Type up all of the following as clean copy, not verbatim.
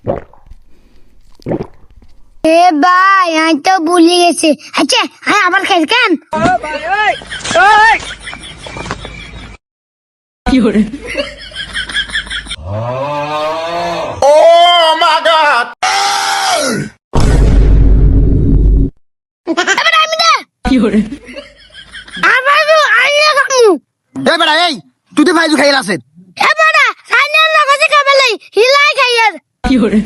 এ ভাই আমি তো ভুলে গেছি। আচ্ছা হ্যাঁ আবার খাই কেন? কি হরে Oh my God! কি হরে আবার আইলে কামু। এ বেড়া এই তুই তো ফাইজু খাইল আছে এ বড়া সাইনের লাগাছে কাবেলাই হিলাই খাইয়ার। কি হরে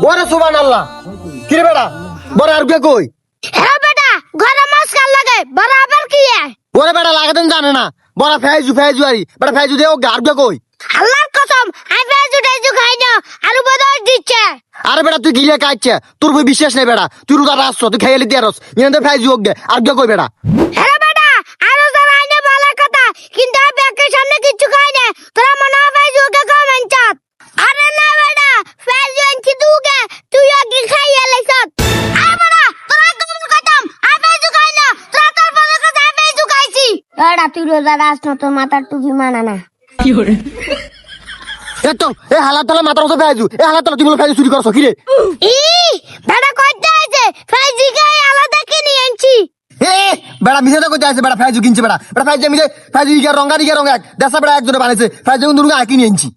ওরে সুবহানাল্লাহ কি রে বেড়া বড় আর কে কই এ বেটা ঘরে মাছ কাল লাগে বরাবর কি এ? ওরে বেড়া লাগাতেন জানে না বড় ফাইজু আরি বেড়া ফাইজু দে ও আর কে কই আল্লাহর কসম আমি বেজু টেজু খাই না আলু বদল দিচ্ছে। আরে বেড়া তুই গিলে কাটছে তোর বই বিশ্বাস নাই বেড়া তুই রুদা রাস্ত তুই খাইলি দিয়ারস নিয়ে ফাইজু হোক গে আর কে কই বেড়া আরে বেটা আরো যারা আইনে বলা কথা কিন্তু আমি ব্যাকের সামনে কিছু খাই না তোরা মনে হবে বেজুকে কমেন্ট চাত। আরে না বেটা বেজু আনছি তুকে তুই আগে খাইয়া লাইছত। আরে বেটা তোরা তো কিছু খাইতাম আমি বেজু খাই না তোরা তোর বলে কথা আমি বেজু খাইছি। বেটা তুই রোজা রাস না তোর মাথার টুপি মানা না। কি হরে এতো এ হালাত তলা মাথার উপর ফাইজু এ হালাত তলা তুই বলে ফাইজু চুরি করছ কি রে ই বেটা কইতে আছে বেজু খাই আলাদা কিনে আনছি। এ বেড়া মিছে তো কইতে আছে বেড়া ফাইজু কিনছে বেড়া বেড়া ফাইজু মিছে ফাইজু ইগা রঙা এক দেশা বেড়া একজনে বানাইছে ফাইজু দুর্গা কিনে আনছি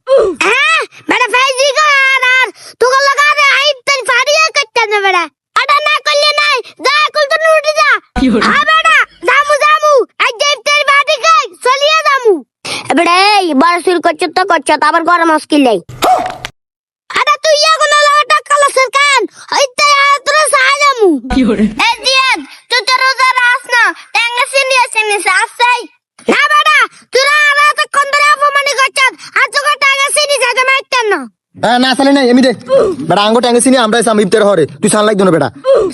হ্যাঁ বেটা বেজু খাই আর তোকে লাগা রে আইব তেল ফাড়িয়া করতে না বেটা আটা না করলে নাই যা কুল তো উঠে যা। কি হরে হ্যাঁ বেটা জামু আজ যাইব তেল বাড়ি খাই চলিয়ে জামু। বেটা এই বড় সুর করছ আবার গরম মুশকিল নাই। আটা তুই এখন লাগা টাকা লসের কান হইতে তোরা সাজামু। কি হরে এ জিয়াদ তুই তো রোজা রাস না টাঙ্গা সিনি সাসাই না বেটা তোরা আর তো কোনদরে অপমানি করছ আর তোকে টাঙ্গা সিনি সাজা মাইতেন না। না সালে নাই এমি দে বেড়া আঙ্গো ট্যাঙ্গে সিনি আমরা সাম ইফতার হরে তুই সান লাগ দনো বেড়া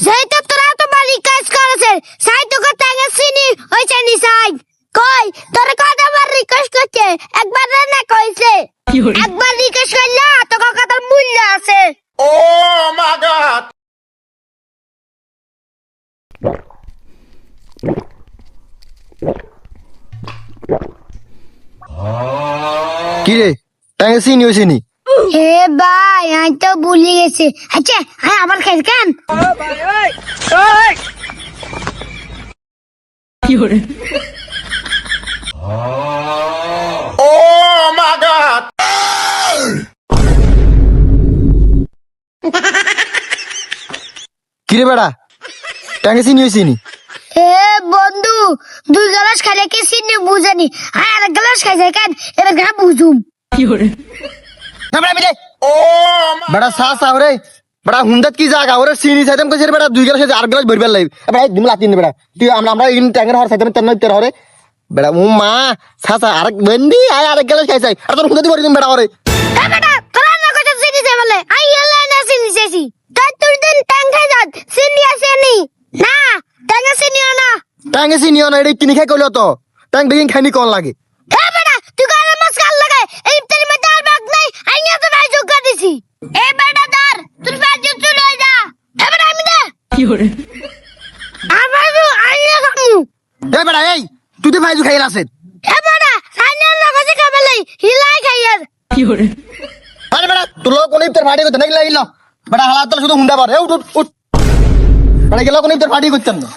সেই তো তোরা তো বালি কাজ করেছে সাই তোকে টাঙ্গা সিনি হইছে নি সাই কই তোর কথা বার রিকোয়েস্ট করছে একবার না কইছে কি হরে একবার রিকোয়েস্ট করলে তোকে কথার মূল্য আছে। Oh my God! কি রে ট্যাঙ্গে সিনি হইছে নি হে ভাই আমি তো ভুলে গেছি। আচ্ছা হ্যাঁ আবার খাই কেন? কি হরে Oh my God! কি রে বেড়া ট্যাঙ্গে সিনি হইছে নি এ বন্ধু 2 গ্লাস খাইলে কি সিনি বুঝানি আর 1 গ্লাস খাইছে কেন এটা গা বুঝুম। কি হরে না বেড়া মিলে Oh my বেড়া সা রে বেড়া হুন্দাত কি জায়গা ওরে সিনি সাইতাম কইছে রে বেড়া 2 গ্লাস আর গ্লাস ভরবার লাইব বেড়া দিম লাতিন বেড়া তুই আমরা ইন ট্যাঙ্গের হর সাইতাম তন্ন ইফতার হরে বেড়া ও মা সা আর বন্দি আর 1 গ্লাস খাইছাই আর তোর হুন্দাতি ভরি দিম বেড়া হরে এ বেটা তোরা না কইছ সিনি যাই বলে আই এলা না সিনি যাইছি তাই তুই দিন ট্যাং খাই যাত সিনি আছে নি না ট্যাং সিনি না। ট্যাঙ্গে সিনিও না এটা কিনি খাই কইলো তো ট্যাঙ্গ বেগিন খাইনি কোন লাগে এ বেটা তুই গালে মাছ কাল লাগাই এই ইফতারি মধ্যে আর বাগ নাই আইয়া তো ভাই যোগ করে দিছি। এ বেটা ধর তুই ফাজু চলে যা। এ বেটা আমি দে কি হরে আমারও আইয়া কামু। এ বেড়া এই তুই তো ফাইজু খাইল আছে এ বেটা সাইনের লাগাছে কাবেলাই হিলাই খাইয়ার। কি হরে আরে বেড়া তোর লোক কোন ইফতার ফাটি করতে নাকি লাগিল বেড়া হালাত তো শুধু হুন্ডা পারে উঠ উঠ উঠ বেড়া গেল কোন ইফতার ফাটি করতেন না